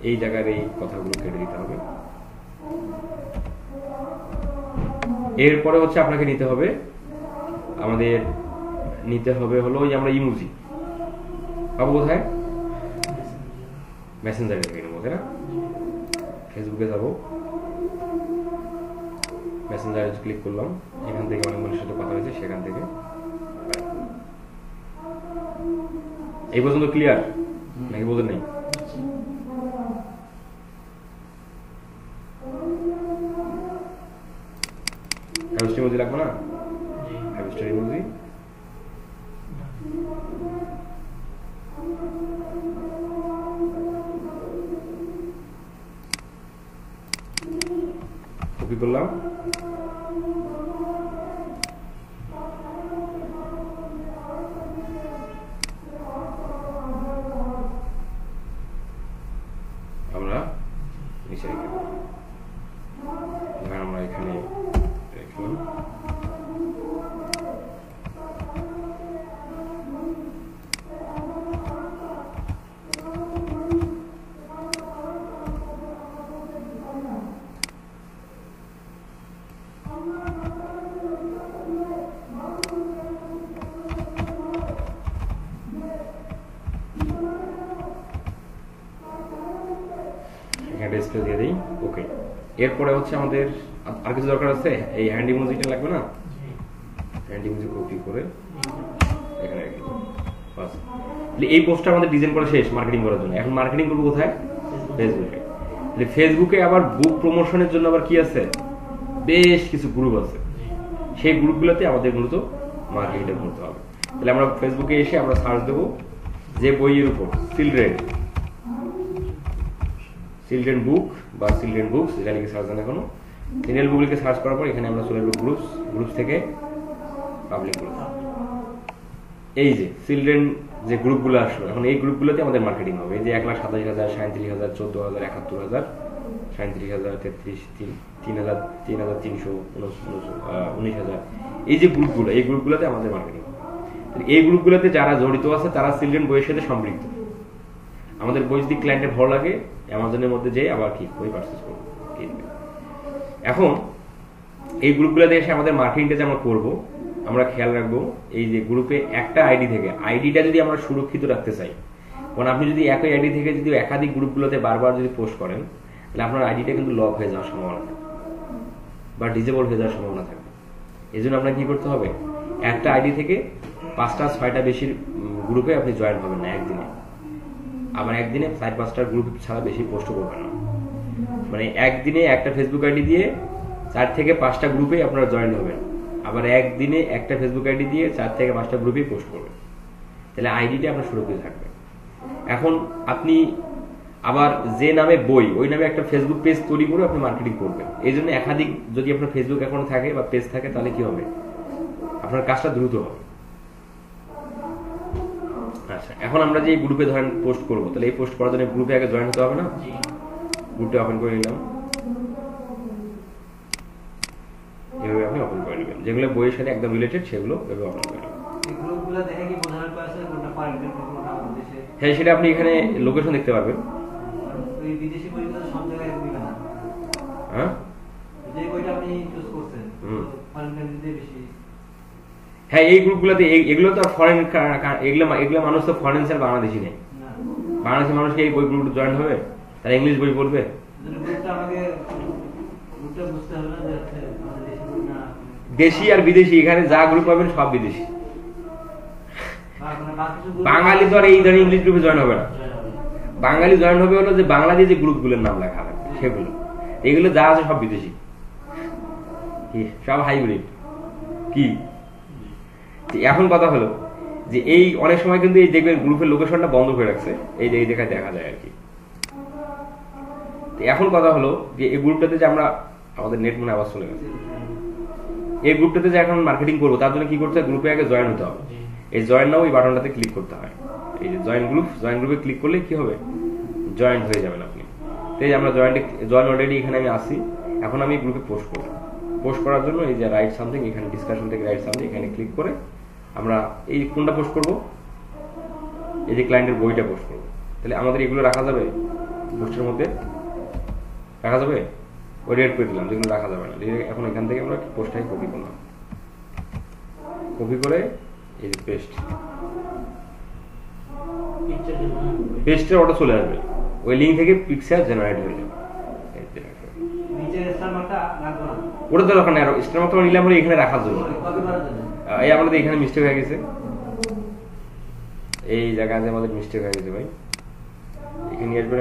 এই জায়গার এই কথাগুলো কেটে দিতে হবে। এরপরে হচ্ছে আপনাকে নিতে হবে, আমাদের নিতে হবে হলো ওই আমরা ইমোজি পাবো কোথায়? মেসেঞ্জারে থেকে নেবো, তাই না? ফেসবুকে যাবো, মেসেঞ্জারে ক্লিক করলাম, এখান থেকে অনেক মানুষের সাথে কথা হয়েছে, সেখান থেকে। এই পর্যন্ত ক্লিয়ার নাকি বলতে নেই? হ্যামস্টার ইমোজি লাগবে না? হ্যামস্টার ইমোজি কপি করলাম, আমরা নিচে রেখে দেব। আমরা এখানে রেখলাম। ডিসপ্লে দিয়ে দিই, ওকে। এরপরে হচ্ছে আমাদের আর কিছু দরকার আছে, এই হ্যান্ড ইমোজিটা লাগবে না? হ্যান্ড ইমোজি কপি করে এখানে রেখে দিই, বাস। এই পোস্টটা আমাদের ডিজাইন করা শেষ মার্কেটিং করার জন্য। এখন মার্কেটিং করবো কোথায়? ফেসবুকে। ফেসবুকে আবার বুক প্রমোশনের জন্য আবার কি আছে? বেশ কিছু গ্রুপ আছে, সেই গ্রুপগুলোতে আমাদের মূলত মার্কেটিংটা করতে হবে। তাহলে আমরা ফেসবুকে এসে আমরা সার্চ দেবো যে বইয়ের উপর চিলড্রেন বুক বা চিলড্রেন বুকস, যেটা লিখে সার্চ দেন এখনো, চিলড্রেন বুক লিখে সার্চ করার পর এখানে আমরা চলে যাবো গ্রুপস থেকে পাবলিক গ্রুপ। এই যে চিলড্রেন যে গ্রুপগুলো আসলো, এখন এই গ্রুপগুলোতে আমাদের মার্কেটিং হবে। এই যে 1,27,000, 37,000, 14,000, 71,000, 37,000, 33,000, 3,300, 19,000, এই যে গ্রুপগুলো, এই গ্রুপগুলোতে আমাদের মার্কেটিং হবে। এই গ্রুপগুলোতে যারা জড়িত আছে তারা চিলড্রেন বইয়ের সাথে সম্পৃক্ত। আমাদের বই যদি ক্লায়েন্টের ভালো লাগে, অ্যামাজনের মধ্যে যেয়ে আবার কি বই পারচেজ করবো, কিনবে। এখন এই গ্রুপগুলোতে এসে আমাদের মার্কেটিংটা যে আমরা করবো, আমরা খেয়াল রাখবো এই যে গ্রুপে একটা আইডি থেকে, আইডিটা যদি আমরা সুরক্ষিত রাখতে চাই, কারণ আপনি যদি একই আইডি থেকে যদি একাধিক গ্রুপগুলোতে বারবার যদি পোস্ট করেন, তাহলে আপনার আইডিটা কিন্তু লক হয়ে যাওয়ার সম্ভাবনা থাকে বা ডিজেবল হয়ে যাওয়ার সম্ভাবনা থাকে। এই জন্য আপনার কি করতে হবে? একটা আইডি থেকে 5টা-6টা বেশি গ্রুপে আপনি জয়েন হবেন না একদিনে। আবার একদিনে 4-5টা গ্রুপ ছাড়া বেশি পোস্ট করবেন না। মানে একদিনে একটা ফেসবুক আইডি দিয়ে 4 থেকে 5টা গ্রুপে আপনারা জয়েন হবেন, আবার একদিনে একটা ফেসবুক আইডি দিয়ে 4 থেকে 5টা গ্রুপেই পোস্ট করবেন, তাহলে আইডিটা আপনার সুরক্ষিত থাকবে। এখন আপনি আবার যে নামে বই, ওই নামে একটা ফেসবুক পেজ তৈরি করে আপনি মার্কেটিং করবেন। এই জন্য একাধিক যদি আপনার ফেসবুক অ্যাকাউন্ট থাকে বা পেজ থাকে, তাহলে কি হবে? আপনার কাজটা দ্রুত হবে। আচ্ছা, এখন আমরা যে গ্রুপে ধরেন পোস্ট করবো, তাহলে এই পোস্ট করার জন্য গ্রুপে আগে জয়েন হতে হবে না? গ্রুপটা ওপেন করে নিলাম, এভাবে আপনি ওপেন করে নেবেন। যেগুলো বইয়ের সাথে একদম রিলেটেড সেগুলো এভাবে ওপেন করে নেবেন। হ্যাঁ, সেটা আপনি এখানে লোকেশন দেখতে পারবেন। ওই বিদেশি বইগুলো সব জায়গায় মিলে না। হ্যাঁ যে বইটা আপনি চুজ করছেন ফরেন কান্ট্রিতে বেশি। হ্যাঁ এই গ্রুপগুলোতে এগুলো তো ফরেন, এগুলো মানুষ তো ফরেন আর বাংলাদেশি নেই। না বাংলাদেশি মানুষকে এই বই গ্রুপ জয়েন হবে, তারা ইংলিশ বই পড়বে। গ্রুপটা আমাকে গ্রুপটা বুঝতে হবে না যে হচ্ছে আমাদের দেশি বই না দেশি আর বিদেশি, এখানে যা গ্রুপ পাবেন সব বিদেশি। বাঙালি তো আর এই ধরনের ইংলিশ গ্রুপে জয়েন হবে না। বাঙালি জয়েন হবে হলো যে বাংলাদেশে যে গ্রুপগুলোর নাম লেখা হবে সেগুলো, এগুলো যা আছে সব বিদেশি, সব হাইব্রিড। কি এখন কথা হলো যে এই অনেক সময় কিন্তু এই দেখবেন গ্রুপের লোকেশনটা বন্ধ করে রাখছে, এই যে দেখা যায় আর কি। এখন কথা হলো যে এই গ্রুপটাতে যে আমরা আমাদের নেট মনে আবার চলে গেছে, এই গ্রুপটাতে যে এখন মার্কেটিং করবো তার জন্য কি করতে হয়, গ্রুপে আগে জয়েন হতে হবে। এই জয়েন নাও এই বাটনটাতে ক্লিক করতে হয়, এই যে জয়েন গ্রুপে ক্লিক করলে কি হবে, জয়েন হয়ে যাবেন আপনি। এই যে আমরা জয়েন অলরেডি এখানে আমি আসি। এখন আমি গ্রুপে পোস্ট করব। পোস্ট করার জন্য এই যে রাইট সামথিং, এখানে ডিসকাশন থেকে রাইট সামথিং, এখানে ক্লিক করে আমরা এই কোনটা পোস্ট করব, এই যে ক্লায়েন্টের বইটা পোস্ট করব। তাহলে আমাদের এগুলো রাখা যাবে, পোস্টের মধ্যে রাখা যাবে। ওই রেড করে দিলাম, যেগুলো রাখা যাবে না। এখন এখান থেকে আমরা পোস্টটাই কপি করলাম, কপি করে এই যে পেস্টের অটো চলে আসবে, ওই লিঙ্ক থেকে পিকচার জেনারেট হয়ে যাবে। ওটা তো দরকার নেই, স্টার মার্ক নিলাম বলে এখানে রাখার জন্য। এই আমাদের এখানে মিস্টেক হয়ে গেছে, এই জায়গাতে আমাদের মিস্টেক হয়ে গেছে ভাই। এখানে নিয়ে আসবেন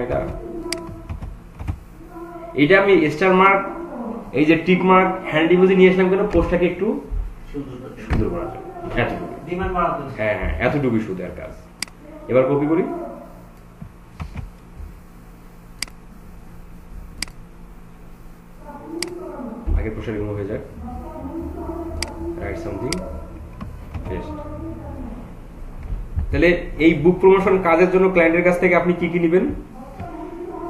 এটা আমি স্টার মার্ক, এই যে টিক মার্ক, হ্যান্ড ইমোজি নিয়ে আসলাম কেন, পোস্টটাকে একটু সুন্দর করার জন্য, এতটুকু। হ্যাঁ হ্যাঁ, এতটুকুই শুধু আর কাজ। এবার কপি করি, আগের পোস্টটা রিমুভ হয়ে যায়, রাইট সামথিং, পেস্ট। তাহলে এই বুক প্রমোশন কাজের জন্য ক্লায়েন্টের কাছ থেকে আপনি কি কি নেবেন?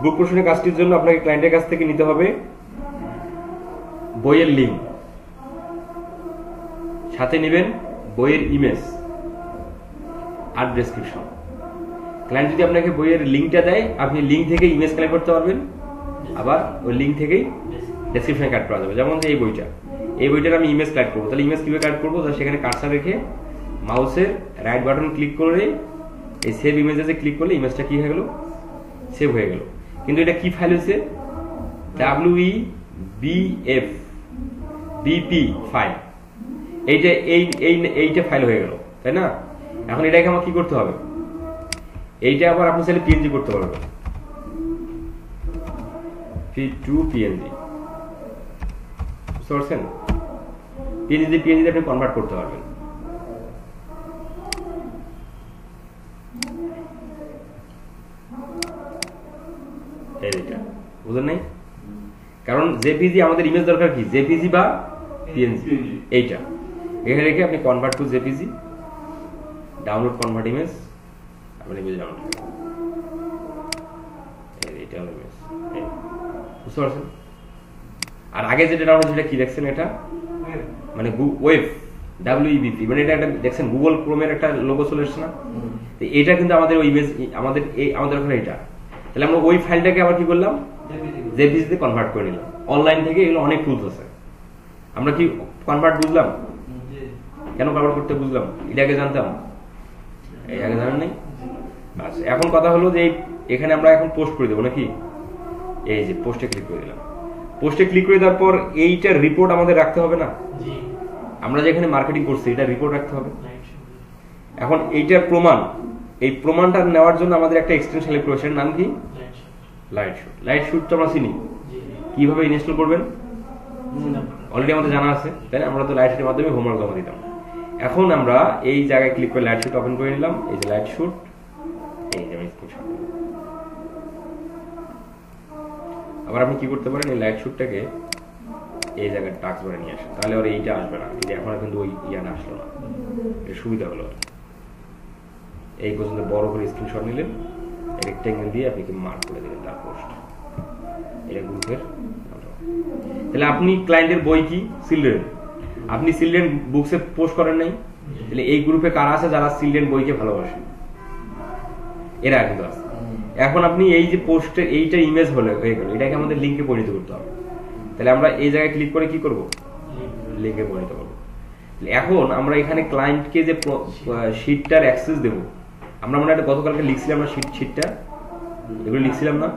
বুক প্রমোশনের কাজটির জন্য আপনাকে ক্লায়েন্টের কাছ থেকে নিতে হবে বইয়ের লিঙ্ক, সাথে নেবেন বইয়ের ইমেজ আর ডেসক্রিপশন। ক্লায়েন্ট যদি আপনাকে বইয়ের লিঙ্কটা দেয়, আপনি লিঙ্ক থেকে ইমেজ কালেক্ট করতে পারবেন, আবার ওই লিঙ্ক থেকেই ডেসক্রিপশনে কাট করা যাবে। যেমন এই বইটার আমি ইমেজ কালেক্ট করবো, তাহলে ইমেজ কিভাবে কালেক্ট করবো, সেখানে কার্সার রেখে মাউসের রাইট বাটন ক্লিক করে এই সেভ ইমেজে ক্লিক করলে ইমেজটা কি হয়ে গেল, সেভ হয়ে গেল। কিন্তু এটা কি ফাইল হয়েছে, WEBF ফাইল, এইটা ফাইল হয়ে গেল, তাই না? এখন এটাকে আমার কি করতে হবে, এইটা আবার আপনি চাইলে PNG করতে পারবেন, PNG, বুঝতে পারছেন? PNG আপনি কনভার্ট করতে পারবেন। বুঝলেন নাই? কারণ জেপিজি আমাদের ইমেজ দরকার কি, জেপিজি বা PNG, এইটা এখানে রেখে আপনি convert to JPG, download convert image, আপনি ইমেজ ডাউনলোড, এইটা হলো ইমেজ, বুঝতে পারছেন? আর আগে যেটা ডাউনলোড সেটা কি দেখছেন, এটা মানে ওয়েব, WEBP, মানে এটা একটা দেখছেন গুগল ক্রোমের একটা লোগো চলে এসছে না? তো এটা কিন্তু আমাদের ওই ইমেজ, আমাদের ওখানে এটা। তাহলে আমরা ওই ফাইলটাকে আবার কি করলাম, জেপিজিতে কনভার্ট করে নিলাম। অনলাইন থেকে এগুলো অনেক টুলস আছে, আমরা কি কনভার্ট বুঝলাম, কেন কনভার্ট করতে বুঝলাম, এটা আগে জানতাম, এই আগে জানেন নাই? আচ্ছা, এখন কথা হলো যে এখানে আমরা এখন পোস্ট করে দেবো নাকি, এই যে পোস্টে ক্লিক করে দিলাম। পোস্টে ক্লিক করে দেওয়ার পর এইটার রিপোর্ট আমাদের রাখতে হবে না? আমরা যেখানে মার্কেটিং করছি এটা রিপোর্ট রাখতে হবে। এখন এইটার প্রমাণ, এই প্রমাণটা নেওয়ার জন্য আমাদের একটা এক্সটেনশন প্রসেসের নাম কি, লাইট শুট। তো আমরা চিনি, কিভাবে ইনস্টল করবেন অলরেডি আমাদের জানা আছে, তাই না? আমরা তো লাইট শুটের মাধ্যমে হোমওয়ার্ক জমা দিতাম। এখন আমরা এই জায়গায় ক্লিক করে লাইট শুট ওপেন করে নিলাম, এই যে লাইট শুট, এই যে আমি স্ক্রিনশট। আবার আপনি কি করতে পারেন, এই লাইট শুটটাকে এই জায়গায় টাস্ক বারে নিয়ে আসেন, তাহলে আর এইটা আসবে না, এই যে এখন কিন্তু ওই ইয়াটা আসলো না, এটা সুবিধা হলো। এই পর্যন্ত বড় করে স্ক্রিনশট নিলেন, রেক্ট্যাঙ্গেল দিয়ে আপনি কি মার্ক করে দিলেন তার পোস্ট, এটা গ্রুপের। তাহলে আপনি ক্লায়েন্টের বই কি চিলড্রেন, আপনি চিলড্রেন বুকসে পোস্ট করেন নাই, তাহলে এই গ্রুপে কারা আছে যারা চিলড্রেন বইকে ভালোবাসে, এরা কিন্তু আছে। এখন আপনি এই যে পোস্টের এইটা ইমেজ হয়ে গেল, এটাকে আমাদের লিঙ্কে পরিণত করতে হবে। তাহলে আমরা এই জায়গায় ক্লিক করে কি করব, লিঙ্কে পরিণত করব। এখন আমরা এখানে ক্লায়েন্টকে যে শিটটার অ্যাক্সেস দেব, আমরা মনে হয় গতকালকে লিখছিলাম না শিটটা, এগুলো লিখছিলাম না?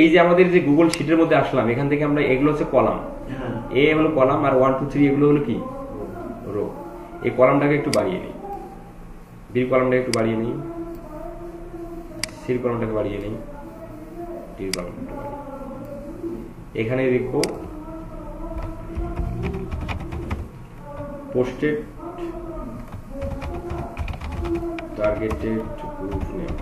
এই যে আমাদের যে গুগল শিটের মধ্যে আসলাম, এখান থেকে আমরা এগুলো হচ্ছে কলাম, এ হলো কলাম, আর 1 2 3 এগুলো হলো কি রো। এই কলামটাকে একটু বাড়িয়ে নিই, বির কলামটাকে একটু বাড়িয়ে নিই, সির কলামটাকে বাড়িয়ে নিই, ডির কলামটাকে বাড়িয়ে এখানে লিখবো পোস্টেড টার্গেটেড গ্রুপ নেম।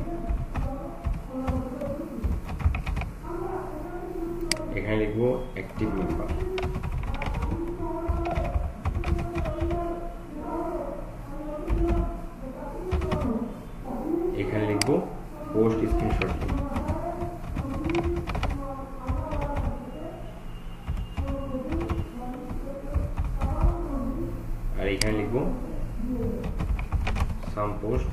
এখানে লিখবো অ্যাক্টিভ মেম্বার। এখানে লিখবো পোস্ট স্ক্রিনশট। আর এখানে লিখবো সাম পোস্ট।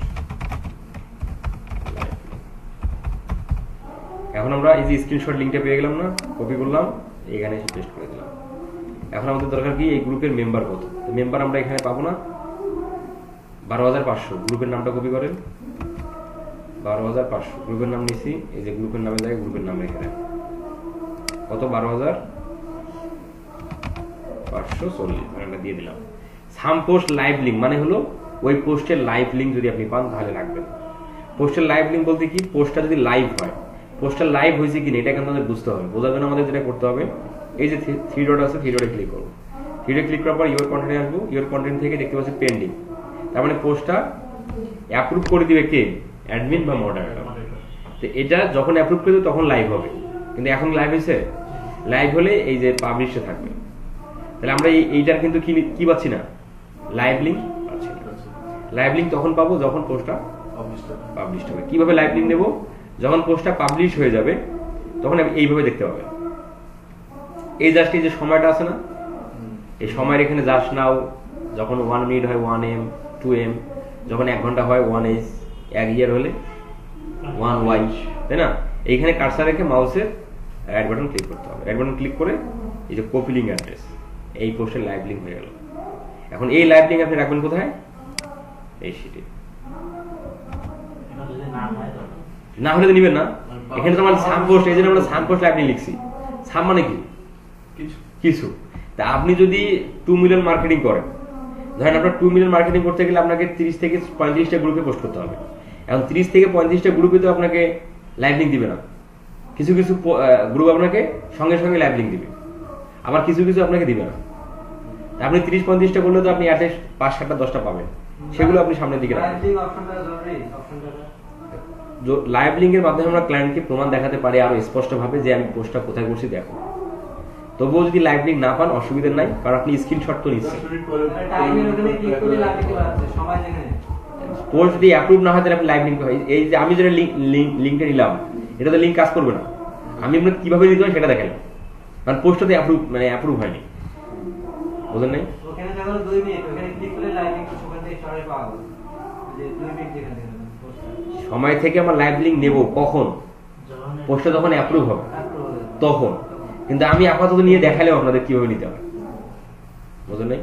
এখন আমরা এই যে স্ক্রিনশট লিংকটা পেয়ে গেলাম না, কপি করলাম, এখানে এসে পেস্ট করে দিলাম। এখন আমাদের দরকার কি, এই গ্রুপের মেম্বার কত। মেম্বার আমরা এখানে পাবো না, 12,500। গ্রুপের নামটা কপি করেন, 12,500 গ্রুপের নাম নিছি। এই যে গ্রুপের নামের জায়গায় গ্রুপের নাম এখানে কত, 12,540 আমরা দিয়ে দিলাম। সাম পোস্ট লাইভ লিঙ্ক মানে হলো ওই পোস্টের লাইভ লিঙ্ক যদি আপনি পান তাহলে রাখবেন। পোস্টের লাইভ লিঙ্ক বলতে কি, পোস্টটা যদি লাইভ হয়, পোস্টটা লাইভ হয়েছে কিনা এটা কিন্তু আমাদের বুঝতে হবে। বোঝার জন্য আমাদের যেটা করতে হবে, এই যে 3 ডট আছে, 3 ডটে ক্লিক করবো। 3 ডটে ক্লিক করার পর ইওর কন্টেন্টে আসবো। ইওর কন্টেন্ট থেকে দেখতে পাচ্ছি পেন্ডিং, তার মানে পোস্টটা অ্যাপ্রুভ করে দিবে কে, অ্যাডমিন বা মডারেটর। তো এটা যখন অ্যাপ্রুভ করে দেবে তখন লাইভ হবে, কিন্তু এখন লাইভ হয়েছে। লাইভ হলে এই যে পাবলিশে থাকবে। তাহলে আমরা এইটার কিন্তু কি পাচ্ছি না, লাইভ লিঙ্ক পাচ্ছি না। লাইভ লিঙ্ক তখন পাবো যখন পোস্টটা পাবলিশ হবে। কিভাবে লাইভ লিঙ্ক নেবো, যখন পোস্টটা পাবলিশ হয়ে যাবে তখন এইভাবে দেখতে পাবে। এই জাস্ট এই যে সময়টা আছে না, এই সময়ের এখানে জাস্ট নাও, যখন 1 মিনিট হয় 1 AM 2 AM, যখন 1 ঘন্টা হয় 1 H, 1 ইয়ার হলে 1 Y, তাই না? এইখানে কার্সার রেখে মাউসের অ্যাড বাটন ক্লিক করতে হবে। অ্যাড বাটন ক্লিক করে এই যে কপি লিঙ্ক অ্যাড্রেস, এই পোস্টের লাইভ লিঙ্ক হয়ে গেল। এখন এই লাইভ লিঙ্ক আপনি রাখবেন কোথায়, এই শিটে। না হলে তো নিবেন না। এখানে তো আমরা সাম পোস্ট, এই জন্য আমরা সাম পোস্ট লাইভ লিঙ্ক লিখছি। সাম মানে কি, কিছু। তা আপনি যদি 2 মিলিয়ন মার্কেটিং করেন, ধরেন আপনার 2 মিলিয়ন মার্কেটিং করতে গেলে আপনাকে 30 থেকে 35টা গ্রুপে পোস্ট করতে হবে। এখন 30 থেকে 35টা গ্রুপে তো আপনাকে লাইভ লিঙ্ক দিবে না। কিছু কিছু গ্রুপ আপনাকে সঙ্গে সঙ্গে লাইভ লিঙ্ক দিবে, আবার কিছু কিছু আপনাকে দিবে না। আপনি 30-35টা করলে তো আপনি অ্যাটলিস্ট 5-7টা 10টা পাবেন, সেগুলো আপনি সামনের দিকে রাখবেন। লাইভ লিঙ্কের মাধ্যমে আমরা ক্লায়েন্টকে প্রমাণ দেখাতে পারি আরো স্পষ্ট ভাবে যে আমি পোস্টটা কোথায় করছি দেখো। তবুও যদি লাইভ লিঙ্ক না পান অসুবিধা নাই, কারণ আপনি স্ক্রিনশট তো নিচ্ছেন। পোস্ট যদি অ্যাপ্রুভ না হয় তাহলে আপনি লাইভ লিঙ্ক হয়। এই যে আমি যেটা লিঙ্কটা নিলাম, এটা তো লিঙ্ক কাজ করবে না। আমি আপনাকে কিভাবে নিতে হয় সেটা দেখালাম, কারণ পোস্টটা তো অ্যাপ্রুভ হয়নি। বুঝলেন নাই? সময় থেকে আমার লাইভ লিঙ্ক নেব কখন, পোস্টটা যখন অ্যাপ্রুভ হবে তখন। কিন্তু আমি আপাতত নিয়ে দেখালেও আপনাদের কিভাবে নিতে হবে। বুঝলেন নাই?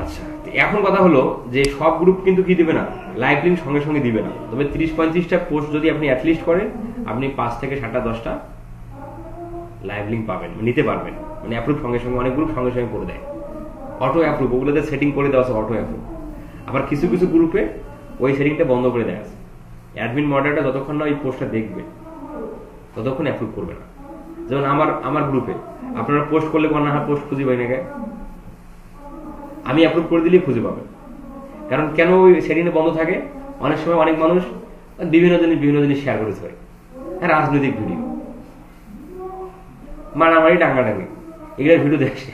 আচ্ছা, এখন কথা হলো যে সব গ্রুপ কিন্তু কি দিবে না, লাইভ লিঙ্ক সঙ্গে সঙ্গে দিবে না। তবে 30-35টা পোস্ট যদি আপনি অ্যাটলিস্ট করেন, আপনি 5 থেকে 7টা 10টা লাইভ লিঙ্ক পাবেন, নিতে পারবেন। মানে অ্যাপ্রুভ সঙ্গে সঙ্গে, অনেক গ্রুপ সঙ্গে সঙ্গে করে দেয় অটো অ্যাপ্রুভ, ওগুলোতে সেটিং করে দেওয়া আছে অটো অ্যাপ্রুভ। আবার কিছু কিছু গ্রুপে ওই সেটিংটা বন্ধ করে দেওয়া আছে। অ্যাডমিন মডারেটর যতক্ষণ না ওই পোস্টটা দেখবে ততক্ষণ অ্যাপ্রুভ করবে না। যেমন আমার গ্রুপে আপনারা পোস্ট করলে না হয় পোস্ট খুঁজে পাই না, আমি অ্যাপ্রুভ করে দিলেই খুঁজে পাবেন। কারণ কেন ওই সেটিংটা বন্ধ থাকে, অনেক সময় অনেক মানুষ বিভিন্ন জিনিস শেয়ার করেছে হয়, হ্যাঁ, রাজনৈতিক ভিডিও, মারামারি, টাঙ্গাটাঙ্গি, এগুলোর ভিডিও দেখছে।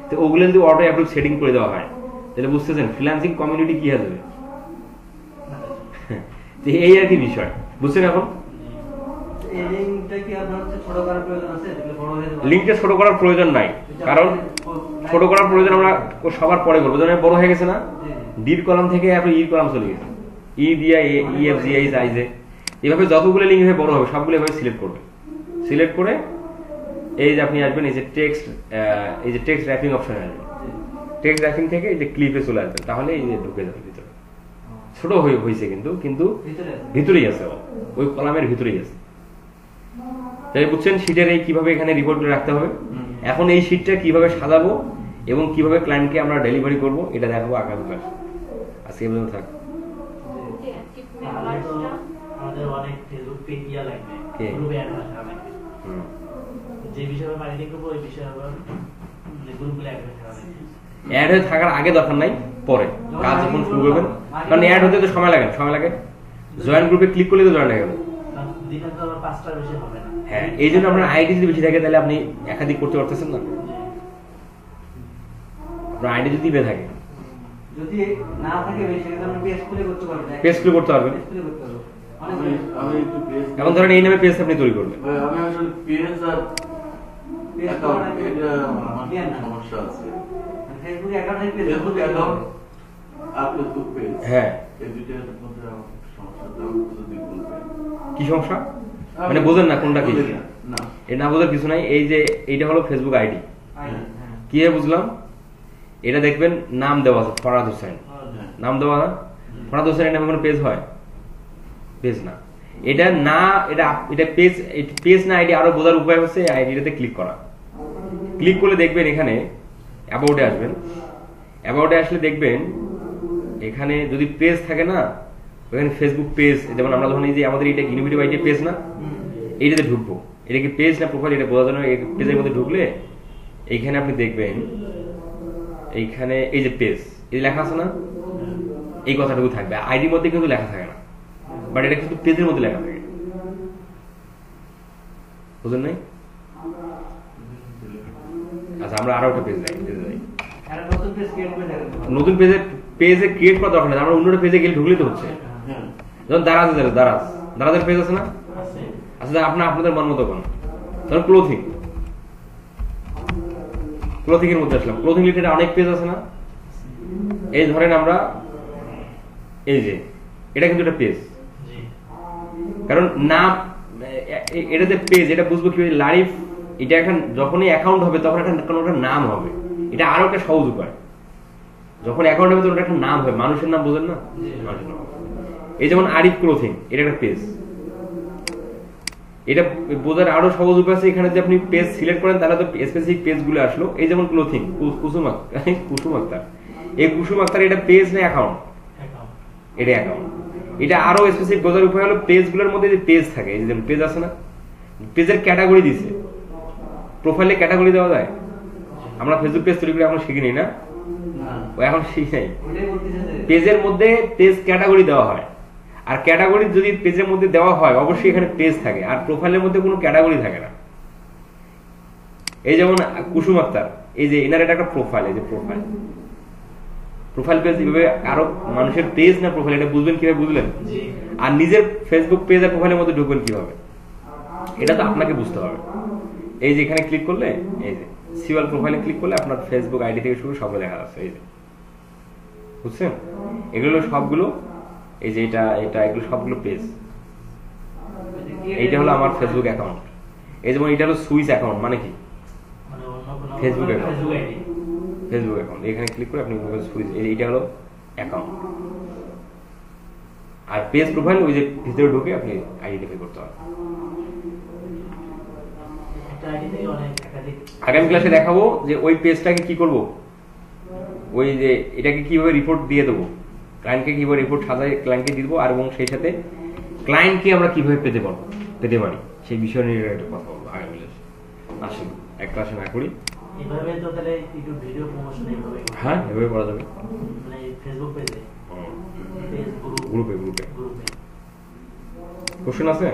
তো ওগুলো যদি অটো অ্যাপ্রুভ সেটিং করে দেওয়া হয় তাহলে বুঝতেছেন ফ্রিল্যান্সিং কমিউনিটি কি হয়ে যাবে। এই আর কি বিষয়, বুঝছেন? এখন এই লিংকটা কি আপনার হচ্ছে ছোট করার প্রয়োজন আছে, যেগুলো বড় হয়ে যাবে? লিঙ্কটা ছোট করার প্রয়োজন নাই, কারণ ছোট করার প্রয়োজন আমরা সবার পরে করবো। যেমন বড় হয়ে গেছে না, ডির কলাম থেকে আপনি ই কলাম চলে গেছে, ই দিয়া E F G H I J, এভাবে যতগুলো লিঙ্ক হয়ে বড় হবে সবগুলো এভাবে সিলেক্ট করবে। সিলেক্ট করে এই যে আপনি আসবেন এই যে টেক্সট র্যাপিং অপশনে আসবেন, টেক্সট র্যাপিং থেকে এই যে ক্লিপে চলে আসবেন, তাহলে এই যে ঢুকে যাবে ভিতরে। ছোট হয়েছে কিন্তু কিন্তু ভিতরেই আছে, ওই কলামের ভিতরেই আছে। তাই বুঝছেন শীটের এই কিভাবে এখানে রিপোর্ট রাখতে হবে। এখন এই শীটটা কিভাবে সাজাবো এবং কিভাবে ক্লায়েন্টকে আমরা ডেলিভারি করব এটা দেখাবো আগামী ক্লাস। আজকে এই পর্যন্ত থাক। আমাদের অনেক ফেসবুক পেজ ইয়া লাগবে, গ্রুপে অ্যাড করা লাগবে। যে বিষয়ে মার্কেটিং করব ওই বিষয়ে আবার গ্রুপগুলো অ্যাড করা লাগবে। অ্যাড হয়ে থাকার আগে দরকার নাই, পরে কাজ যখন শুরু করবেন, কারণ অ্যাড হতে তো সময় লাগে। জয়েন গ্রুপে ক্লিক করলে তো জয়েন হয়ে গেল। দিনে তো আবার 5টার বেশি হবে না। হ্যাঁ, এই জন্য আপনার আইডি যদি বেশি থাকে তাহলে আপনি একাধিক করতে পারতেছেন না। আপনার আইডি যদি বেশি থাকে, যদি না থাকে বেশি, সেক্ষেত্রে আপনি পেজ খুলে করতে পারবেন। পেজ খুলে করতে পারবেন। আমি একটু পেজ, এখন ধরেন এই নামে পেজ আপনি তৈরি করবেন। আমি আসলে পেজ আর পেজ অ্যাকাউন্ট করা এটা আমার ক্লিয়ার না। সমস্যা আছে। ফেসবুক অ্যাকাউন্ট থেকে পেজ ফেসবুক অ্যাকাউন্ট আর ফেসবুক পেজ, হ্যাঁ, এই দুইটার মধ্যে আমার সমস্যা আছে। আমি যদি বলবেন কি সমস্যা মানে বোঝেন না কোনটা কি? না, এ না বোঝার কিছু নাই। এই যে এইটা হলো ফেসবুক আইডি, কি বুঝলাম? এটা দেখবেন নাম দেওয়া আছে ফরহাদ হোসেন, নাম দেওয়া না? ফরহাদ হোসেনের নামে কোনো পেজ হয়? পেজ না। এটা না, এটা পেজ না আইডি। আরো বোঝার উপায় হচ্ছে আইডিটাতে ক্লিক করা। ক্লিক করলে দেখবেন এখানে অ্যাবাউটে আসবেন। অ্যাবাউটে আসলে দেখবেন এখানে যদি পেজ থাকে না, ওখানে ফেসবুক পেজ, যেমন আমরা যখন এই যে আমাদের এটা ইনোভেটিভ আইডি পেজ না, এইটাতে ঢুকবো। এটা কি পেজ না প্রোফাইল এটা বোঝার জন্য পেজের মধ্যে ঢুকলে এইখানে আপনি দেখবেন এইখানে এই যে পেজ, এই লেখা আছে না, এই কথাটুকু থাকবে। আইডির মধ্যে কিন্তু লেখা থাকে না, বাট এটা কিন্তু পেজের মধ্যে লেখা থাকে। বুঝলেন নাই? আচ্ছা, আমরা আরো একটা পেজ যাই। নতুন পেজে ক্রিয়েট করা দরকার নেই, আমরা অন্য পেজে গেলে ঢুকলে তো হচ্ছে। যেমন দারাজের পেজ আছে না? আচ্ছা, আপনাদের মন মতো কোন, ধরুন ক্লোথিং এর মধ্যে আসলাম। ক্লোথিং রিলেটেড অনেক পেজ আছে না? এই ধরেন আমরা এই যে এটা কিন্তু একটা পেজ, কারণ নাম এটাতে পেজ, এটা বুঝবো কি লাইফ। এটা একটা যখনই অ্যাকাউন্ট হবে তখন কোনো একটা নাম হবে। এটা আরো একটা সহজ উপায়, যখন অ্যাকাউন্ট হবে তখন একটা নাম হবে, মানুষের নাম বোঝেন না? মানুষের নাম। এই যেমন আরিফ ক্লোথিং, এটা একটা পেজ। এটা বোঝার আরো সহজ উপায় আছে, এখানে যে আপনি পেজ সিলেক্ট করেন তাহলে তো স্পেসিফিক পেজ গুলো আসলো। এই যেমন ক্লোথিং কুসুম আক্তার, এই কুসুম আক্তার এটা পেজ না অ্যাকাউন্ট? এটা অ্যাকাউন্ট। এটা আরো স্পেসিফিক বোঝার উপায় হলো পেজ গুলোর মধ্যে যে পেজ থাকে, এই যে পেজ আছে না, পেজের ক্যাটাগরি দিছে। প্রোফাইলে ক্যাটাগরি দেওয়া যায়? আমরা ফেসবুক পেজ তৈরি করে এখন শিখিনি না, এখন শিখি নাই। পেজের মধ্যে পেজ ক্যাটাগরি দেওয়া হয়, আর ক্যাটাগরি যদি পেজের মধ্যে দেওয়া হয় অবশ্যই এখানে পেজ থাকে, আর প্রোফাইলের মধ্যে কোনো ক্যাটাগরি থাকে না। এই যেমন কুসুম আক্তার, এই যে এনার এটা একটা প্রোফাইল, এই যে প্রোফাইল পেজ। এইভাবে আরো মানুষের পেজ না প্রোফাইল, এটা বুঝবেন কিভাবে? বুঝলেন? আর নিজের ফেসবুক পেজ আর প্রোফাইলের মধ্যে ঢুকবেন কিভাবে, এটা তো আপনাকে বুঝতে হবে। এই যে এখানে ক্লিক করলে, এই যে সিওয়াল প্রোফাইলে ক্লিক করলে আপনার ফেসবুক আইডি থেকে শুরু সব দেখা যাচ্ছে। এই যে বুঝছেন, এগুলো সবগুলো, এই যে এটা এগুলো সবগুলো পেজ। এইটা হলো আমার ফেসবুক অ্যাকাউন্ট। এই যেমন এটা হলো সুইস অ্যাকাউন্ট, মানে কি? Facebook account. এখানে ক্লিক করে আপনি সুইস, এইটা হলো অ্যাকাউন্ট। আর পেজ প্রোফাইল ওই যে ভিতরে ঢুকে আপনি আইডেন্টিফাই করতে হবে। আগামী ক্লাসে দেখাবো যে ওই পেজটাকে কি করব, ওই যে এটাকে কিভাবে রিপোর্ট দিয়ে দেবো, ক্লায়েন্টকে কিভাবে রিপোর্ট সাজাই ক্লায়েন্টকে দিব, আর এবং সেই সাথে ক্লায়েন্টকে আমরা কিভাবে পেতে পারি সেই বিষয় নিয়ে একটা কথা বলবো আগামী ক্লাসে। আসুন এক ক্লাসে না করি, এভাবে তো তাহলে একটু ভিডিও প্রমোশন এইভাবে, হ্যাঁ এভাবে করা যাবে, মানে ফেসবুক পেজে, গ্রুপে। কোশ্চেন আছে?